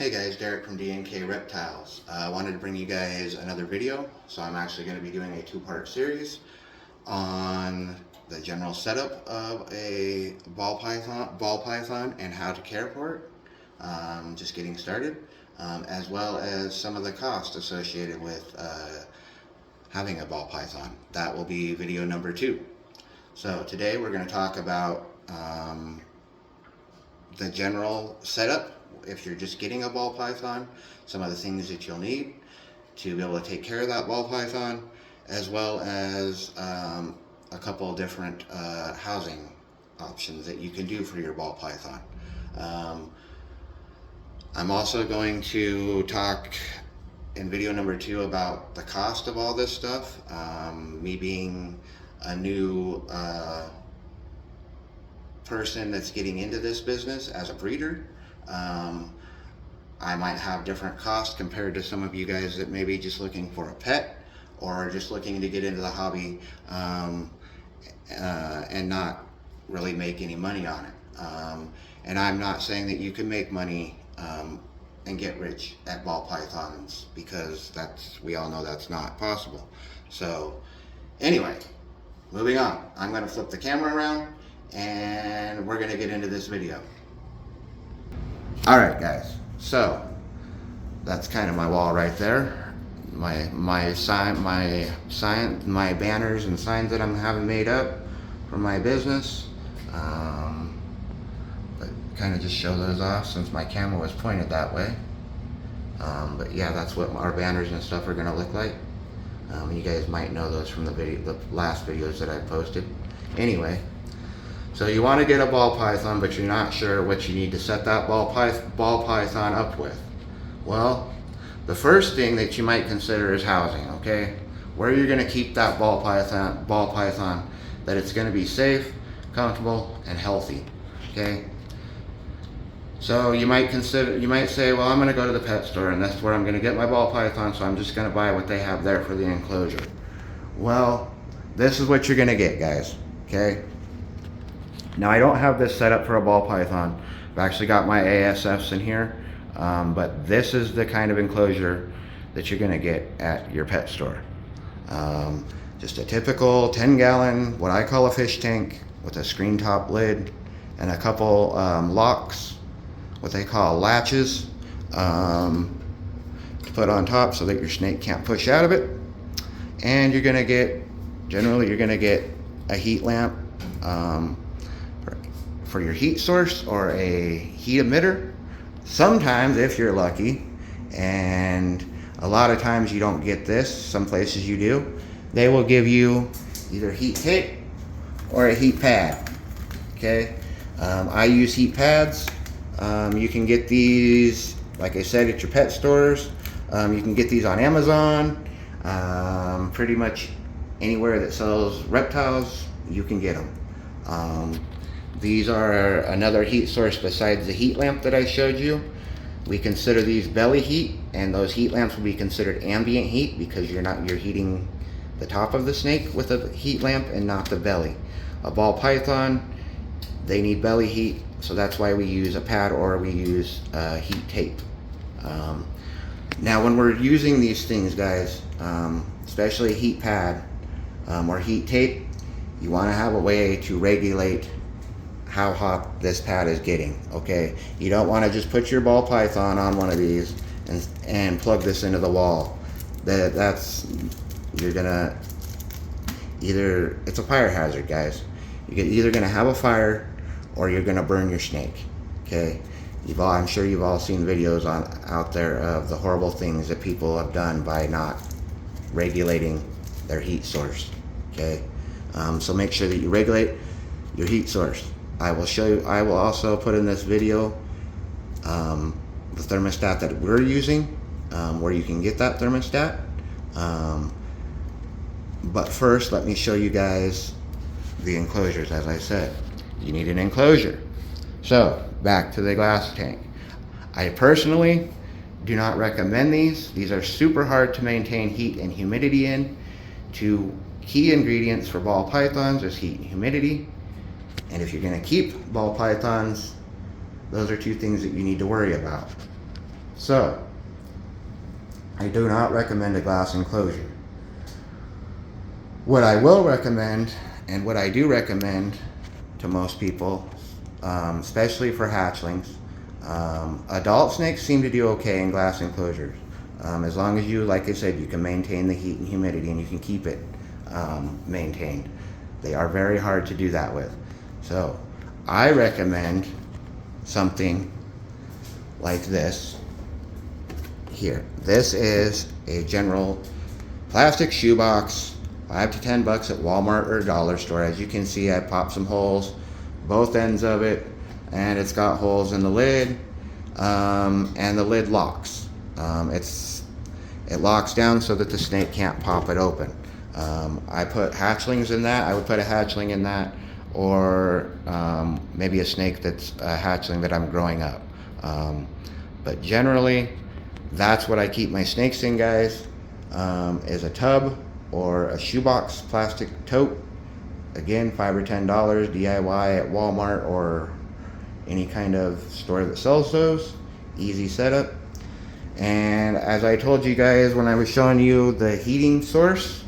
Hey guys, Derek from DNK Reptiles. I wanted to bring you guys another video. So I'm actually going to be doing a two-part series on the general setup of a ball python and how to care for it. Just getting started, as well as some of the cost associated with having a ball python. That will be video number 2. So today we're going to talk about the general setup. If you're just getting a ball python, some of the things that you'll need to be able to take care of that ball python, as well as a couple of different housing options that you can do for your ball python. I'm also going to talk in video number 2 about the cost of all this stuff. Me being a new person that's getting into this business as a breeder, I might have different costs compared to some of you guys that may be just looking for a pet or just looking to get into the hobby and not really make any money on it. And I'm not saying that you can make money and get rich at ball pythons, because we all know that's not possible. So anyway, moving on. I'm going to flip the camera around and we're going to get into this video. Alright guys, so that's kind of my wall right there. My banners and signs that I'm having made up for my business. But kind of just show those off since my camera was pointed that way. But yeah, that's what our banners and stuff are going to look like. You guys might know those from the last videos that I posted. Anyway, so you want to get a ball python, but you're not sure what you need to set that ball python up with. Well, the first thing that you might consider is housing, okay? Where you're going to keep that ball python, that it's going to be safe, comfortable, and healthy, okay? So you might say, well, I'm going to go to the pet store and that's where I'm going to get my ball python, so I'm just going to buy what they have there for the enclosure. Well, this is what you're going to get, guys, okay? Now, I don't have this set up for a ball python. I've actually got my ASFs in here, but this is the kind of enclosure that you're going to get at your pet store. Just a typical 10-gallon, what I call a fish tank, with a screen top lid and a couple locks, what they call latches, to put on top so that your snake can't push out of it. And you're going to get, generally you're going to get a heat lamp for your heat source, or a heat emitter. Sometimes, if you're lucky, and a lot of times you don't get this, some places you do, they will give you either heat tape or a heat pad, okay? I use heat pads. You can get these, like I said, at your pet stores. You can get these on Amazon. Pretty much anywhere that sells reptiles, you can get them. These are another heat source besides the heat lamp that I showed you. We consider these belly heat, and those heat lamps will be considered ambient heat because you're heating the top of the snake with a heat lamp and not the belly. A ball python, they need belly heat, so that's why we use a pad or we use heat tape. Now when we're using these things, guys, especially a heat pad or heat tape, you want to have a way to regulate how hot this pad is getting, okay? You don't want to just put your ball python on one of these and plug this into the wall. You're gonna it's a fire hazard, guys. You're either gonna have a fire or you're gonna burn your snake, okay? I'm sure you've all seen videos out there of the horrible things that people have done by not regulating their heat source, okay? So make sure that you regulate your heat source. I will also put in this video the thermostat that we're using, where you can get that thermostat. But first, let me show you guys the enclosures. As I said, you need an enclosure. So back to the glass tank. I personally do not recommend these. These are super hard to maintain heat and humidity in. Two key ingredients for ball pythons is heat and humidity. And if you're going to keep ball pythons, those are two things that you need to worry about. So, I do not recommend a glass enclosure. What I will recommend, and what I do recommend to most people, especially for hatchlings, adult snakes seem to do okay in glass enclosures. As long as you, like I said, you can maintain the heat and humidity and you can keep it maintained. They are very hard to do that with. So I recommend something like this here. This is a general plastic shoebox, $5 to $10 at Walmart or dollar store. As you can see, I popped some holes, both ends of it, and it's got holes in the lid, and the lid locks. It locks down so that the snake can't pop it open. I put hatchlings in that. I would put a hatchling in that, or maybe a snake that's a hatchling that I'm growing up. But generally, that's what I keep my snakes in, guys, is a tub or a shoebox plastic tote. Again, $5 or $10 DIY at Walmart or any kind of store that sells those. Easy setup. And as I told you guys when I was showing you the heating source,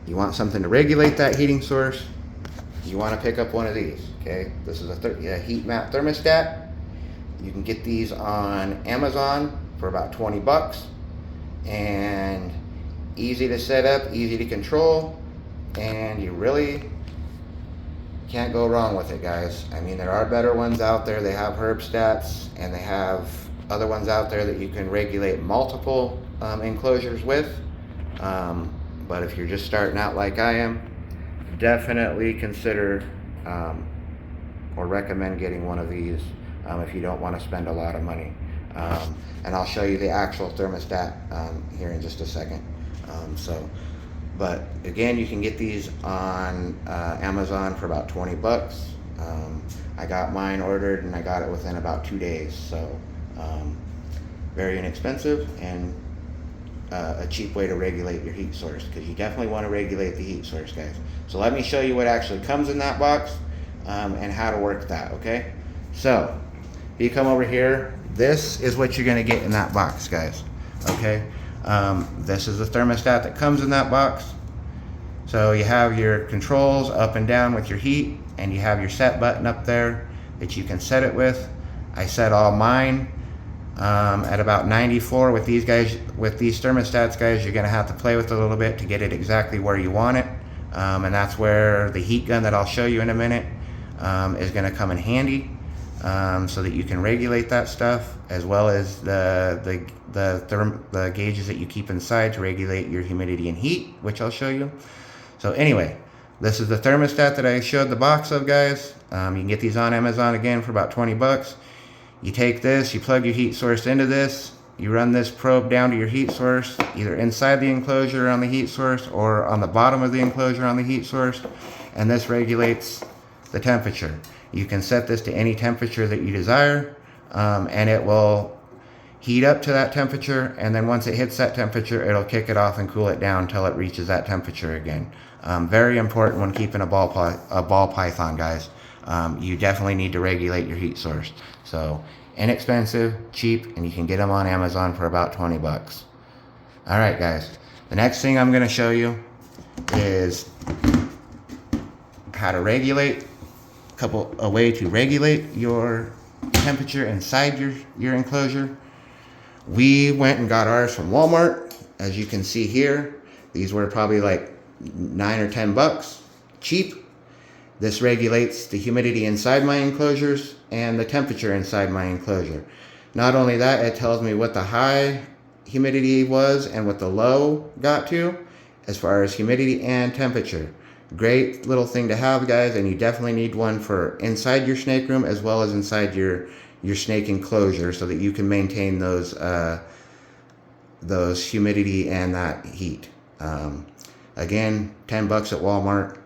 you want something to regulate that heating source, you want to pick up one of these. Okay, this is a heat map thermostat. You can get these on Amazon for about 20 bucks, and easy to set up, easy to control, and you really can't go wrong with it, guys. I mean, there are better ones out there. They have Herbstats, and they have other ones out there that you can regulate multiple enclosures with. But if you're just starting out like I am, definitely consider or recommend getting one of these if you don't want to spend a lot of money. And I'll show you the actual thermostat here in just a second. But again, you can get these on Amazon for about 20 bucks. I got mine ordered and I got it within about 2 days. So very inexpensive and a cheap way to regulate your heat source, because you definitely want to regulate the heat source, guys. So let me show you what actually comes in that box and how to work that, okay? So if you come over here, this is what you're going to get in that box, guys, okay? This is the thermostat that comes in that box. So you have your controls up and down with your heat, and you have your set button up there that you can set it with. I set all mine at about 94. With these guys, with these thermostats, guys, you're gonna have to play with it a little bit to get it exactly where you want it, and that's where the heat gun that I'll show you in a minute is gonna come in handy, so that you can regulate that stuff, as well as the gauges that you keep inside to regulate your humidity and heat, which I'll show you. So anyway, this is the thermostat that I showed the box of, guys. You can get these on Amazon again for about 20 bucks. You take this, you plug your heat source into this, you run this probe down to your heat source, either inside the enclosure on the heat source or on the bottom of the enclosure on the heat source, and this regulates the temperature. You can set this to any temperature that you desire, and it will heat up to that temperature, and then once it hits that temperature, it'll kick it off and cool it down until it reaches that temperature again. Very important when keeping a ball python, guys. You definitely need to regulate your heat source. So inexpensive, cheap, and you can get them on Amazon for about 20 bucks. All right, guys. The next thing I'm going to show you is how to regulate, a way to regulate your temperature inside your enclosure. We went and got ours from Walmart. As you can see here, these were probably like 9 or 10 bucks, cheap. This regulates the humidity inside my enclosures and the temperature inside my enclosure. Not only that, it tells me what the high humidity was and what the low got to as far as humidity and temperature. Great little thing to have, guys, and you definitely need one for inside your snake room as well as inside your snake enclosure, so that you can maintain those humidity and that heat. Again, 10 bucks at Walmart.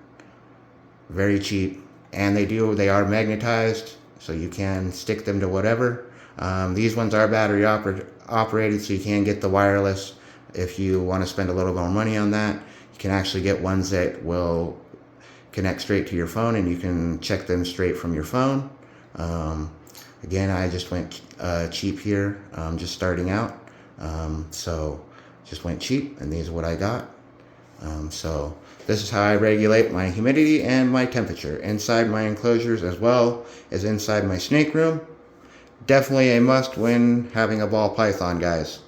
Very cheap, and they are magnetized, so you can stick them to whatever. These ones are battery operated, so you can get the wireless if you want to spend a little more money on that. You can actually get ones that will connect straight to your phone, and you can check them straight from your phone. Again, I just went cheap here, just starting out. So just went cheap, and these are what I got. So this is how I regulate my humidity and my temperature inside my enclosures as well as inside my snake room. Definitely a must when having a ball python, guys.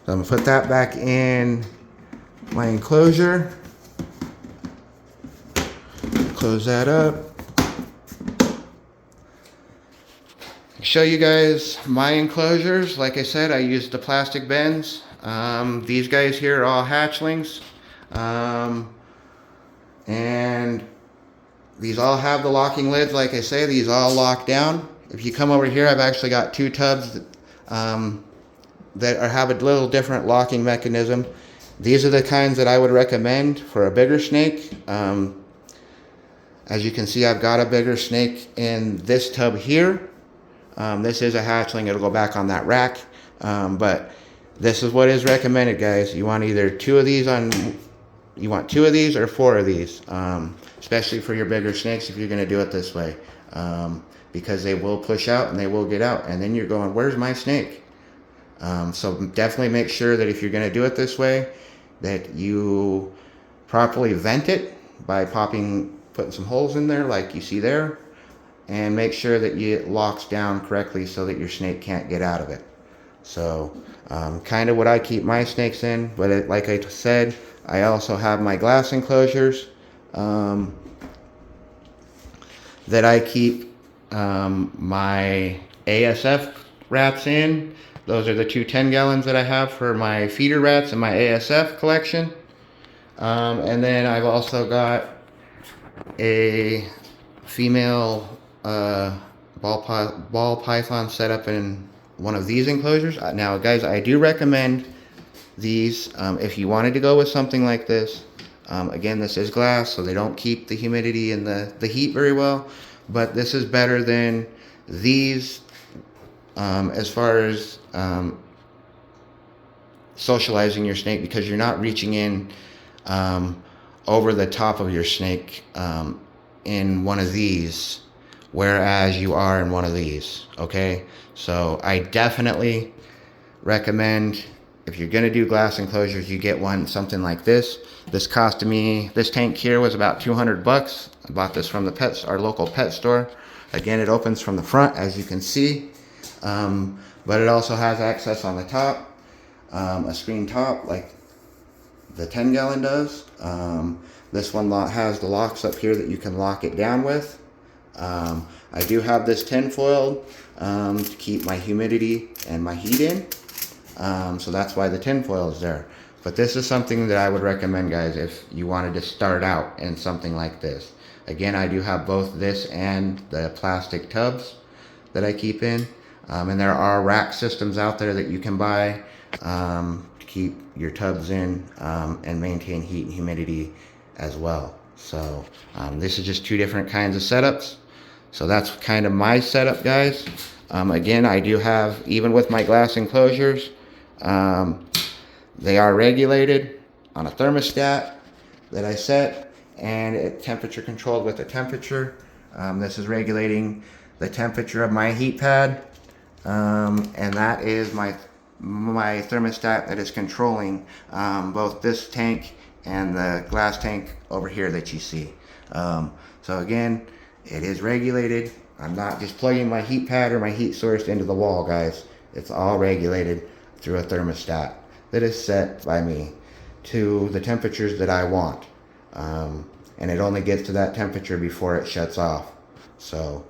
So I'm gonna put that back in my enclosure. Close that up. Show you guys my enclosures. Like I said, I used the plastic bins. These guys here are all hatchlings. And these all have the locking lids. Like I say, these all lock down. If you come over here, I've actually got 2 tubs that have a little different locking mechanism. These are the kinds that I would recommend for a bigger snake. As you can see, I've got a bigger snake in this tub here. This is a hatchling. It'll go back on that rack. But this is what is recommended, guys. You want either 2 of these you want 2 of these or 4 of these, especially for your bigger snakes if you're going to do it this way, because they will push out and they will get out, and then you're going, where's my snake? So definitely make sure that if you're going to do it this way, that you properly vent it by putting some holes in there like you see there, and make sure that it locks down correctly so that your snake can't get out of it. So kind of what I keep my snakes in, but like I said, I also have my glass enclosures that I keep my ASF rats in. Those are the 2 10-gallons that I have for my feeder rats and my ASF collection. And then I've also got a female ball python set up in one of these enclosures. Now, guys, I do recommend these if you wanted to go with something like this. Again, this is glass, so they don't keep the humidity and the heat very well. But this is better than these as far as socializing your snake, because you're not reaching in over the top of your snake in one of these, whereas you are in one of these. Okay, so I definitely recommend, if you're going to do glass enclosures, you get something like this. This costed me, this tank here was about 200 bucks. I bought this from our local pet store. Again, it opens from the front, as you can see. But it also has access on the top, a screen top like the 10-gallon does. This one has the locks up here that you can lock it down with. I do have this tin foil to keep my humidity and my heat in. So that's why the tin foil is there. But this is something that I would recommend, guys, if you wanted to start out in something like this. Again, I do have both this and the plastic tubs that I keep in. And there are rack systems out there that you can buy to keep your tubs in and maintain heat and humidity as well. So this is just 2 different kinds of setups. So that's kind of my setup, guys. Again, I do have, even with my glass enclosures, they are regulated on a thermostat that I set, and it's temperature controlled with a temperature. This is regulating the temperature of my heat pad, and that is my thermostat that is controlling both this tank and the glass tank over here that you see. So again, it is regulated. I'm not just plugging my heat pad or my heat source into the wall, guys. It's all regulated through a thermostat that is set by me to the temperatures that I want. And it only gets to that temperature before it shuts off. So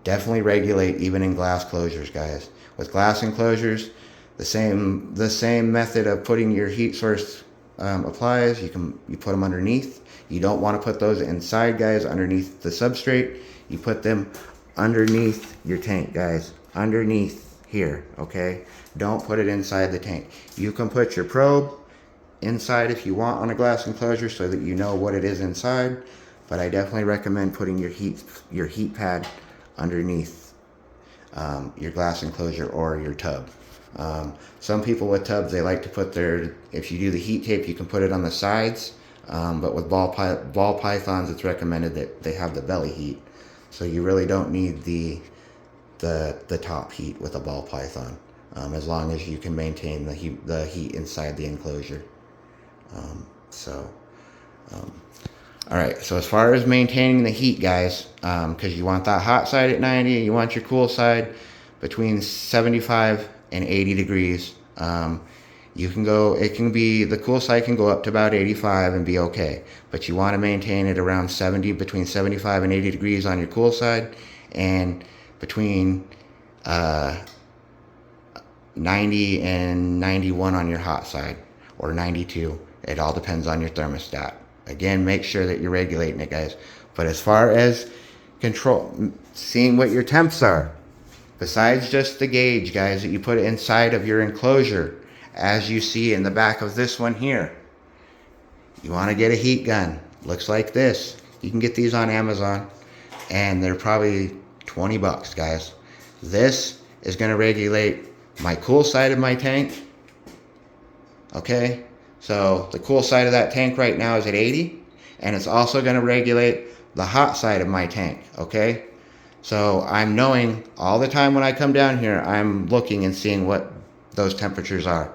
definitely regulate even in glass closures, guys. With glass enclosures, the same method of putting your heat source applies. You put them underneath. You don't want to put those inside, guys, underneath the substrate. You put them underneath your tank, guys, underneath here, okay? Don't put it inside the tank. You can put your probe inside if you want on a glass enclosure so that you know what it is inside, but I definitely recommend putting your heat pad underneath your glass enclosure or your tub. Some people with tubs, they like to put if you do the heat tape, you can put it on the sides, but with ball pythons, it's recommended that they have the belly heat. So you really don't need the the top heat with a ball python, as long as you can maintain the heat inside the enclosure. So all right, so as far as maintaining the heat, guys, because you want that hot side at 90, you want your cool side between 75 and 80 degrees. You can go, it can be, the cool side can go up to about 85 and be okay, but you want to maintain it around 70, between 75 and 80 degrees on your cool side, and between 90 and 91 on your hot side, or 92. It all depends on your thermostat. Again, make sure that you're regulating it, guys. But as far as control, seeing what your temps are, besides just the gauge, guys, that you put inside of your enclosure, as you see in the back of this one here, you want to get a heat gun. Looks like this. You can get these on Amazon, and they're probably 20 bucks, guys. This is going to regulate my cool side of my tank. Okay, so the cool side of that tank right now is at 80, and it's also going to regulate the hot side of my tank. Okay, so I'm knowing all the time when I come down here, I'm looking and seeing what those temperatures are.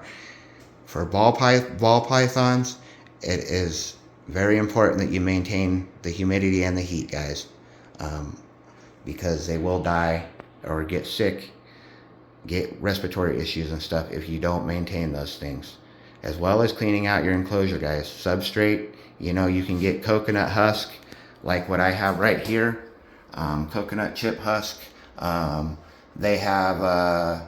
For ball pythons, it is very important that you maintain the humidity and the heat, guys, because they will die or get sick, get respiratory issues and stuff if you don't maintain those things. As well as cleaning out your enclosure, guys. Substrate, you know, you can get coconut husk like what I have right here, coconut chip husk. They have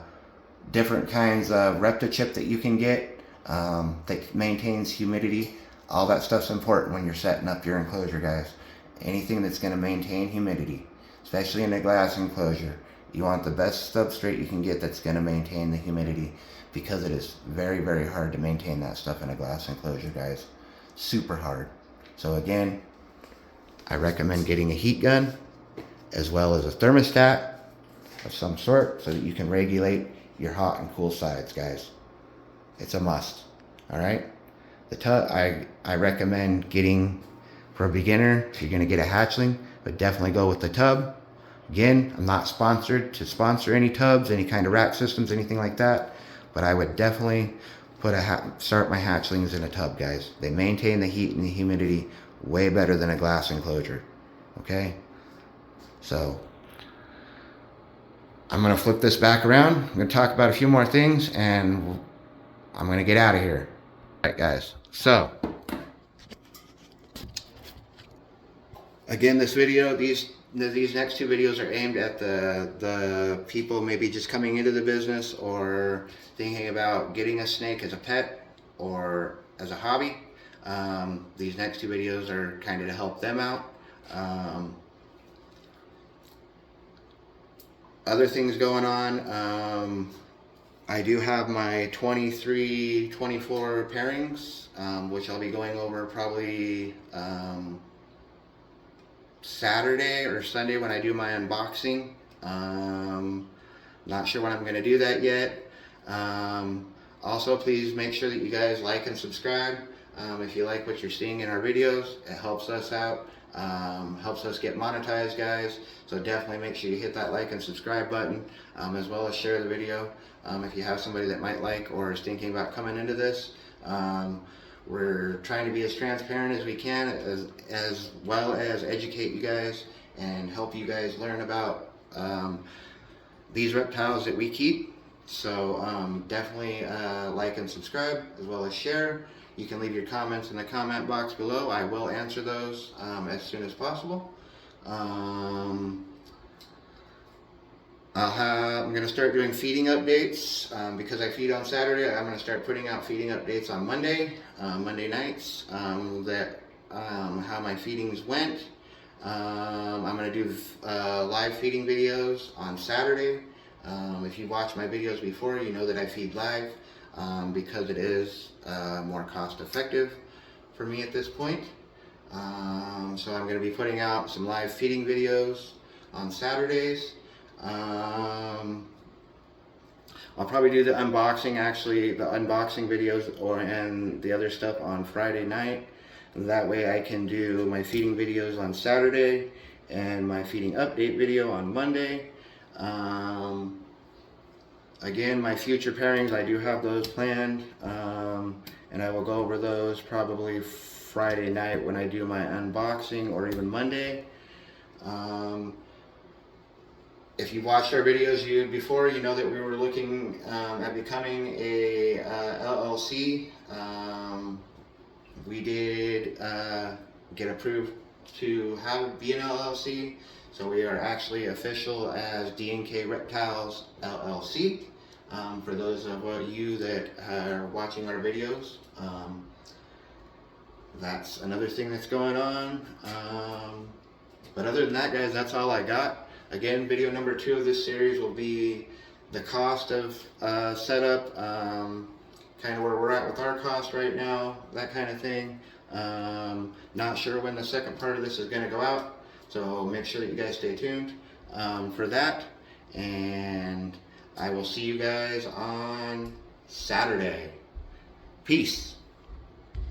different kinds of ReptiChip that you can get that maintains humidity. All that stuff's important when you're setting up your enclosure, guys. Anything that's going to maintain humidity, especially in a glass enclosure. You want the best substrate you can get that's going to maintain the humidity, because it is very, very hard to maintain that stuff in a glass enclosure, guys. Super hard. So again, I recommend getting a heat gun as well as a thermostat of some sort so that you can regulate your hot and cool sides, guys. It's a must. All right. The tub, I recommend getting, for a beginner, if you're going to get a hatchling, but definitely go with the tub. Again, I'm not sponsored to sponsor any tubs, any kind of rack systems, anything like that, but I would definitely start my hatchlings in a tub, guys. They maintain the heat and the humidity way better than a glass enclosure. Okay, so I'm going to flip this back around. I'm going to talk about a few more things, and I'm going to get out of here. All right, guys. So, again, this video, these next two videos are aimed at the people maybe just coming into the business or thinking about getting a snake as a pet or as a hobby. These next two videos are kind of to help them out. Other things going on, I do have my 23-24 pairings, which I'll be going over probably Saturday or Sunday when I do my unboxing. Not sure when I'm going to do that yet. Also, please make sure that you guys like and subscribe. If you like what you're seeing in our videos, it helps us out, helps us get monetized, guys. So definitely make sure you hit that like and subscribe button, as well as share the video if you have somebody that might like or is thinking about coming into this. We're trying to be as transparent as we can, as well as educate you guys and help you guys learn about these reptiles that we keep. So definitely like and subscribe, as well as share. You can leave your comments in the comment box below. I will answer those as soon as possible. I'm going to start doing feeding updates because I feed on Saturday. I'm going to start putting out feeding updates on Monday nights, how my feedings went. I'm going to do live feeding videos on Saturday. If you watch my videos before, you know that I feed live because it is more cost effective for me at this point. So I'm going to be putting out some live feeding videos on Saturdays. I'll probably do the unboxing, the unboxing videos and the other stuff on Friday night. That way I can do my feeding videos on Saturday and my feeding update video on Monday. Again, my future pairings, I do have those planned, and I will go over those probably Friday night when I do my unboxing, or even Monday. If you watched our videos before, you know that we were looking at becoming a LLC. We did get approved to be an LLC, so we are actually official as D&K Reptiles LLC. For those of you that are watching our videos, that's another thing that's going on. But other than that, guys, that's all I got. Again, video number 2 of this series will be the cost of setup, kind of where we're at with our cost right now, that kind of thing. Not sure when the second part of this is going to go out, so make sure that you guys stay tuned for that. And I will see you guys on Saturday. Peace.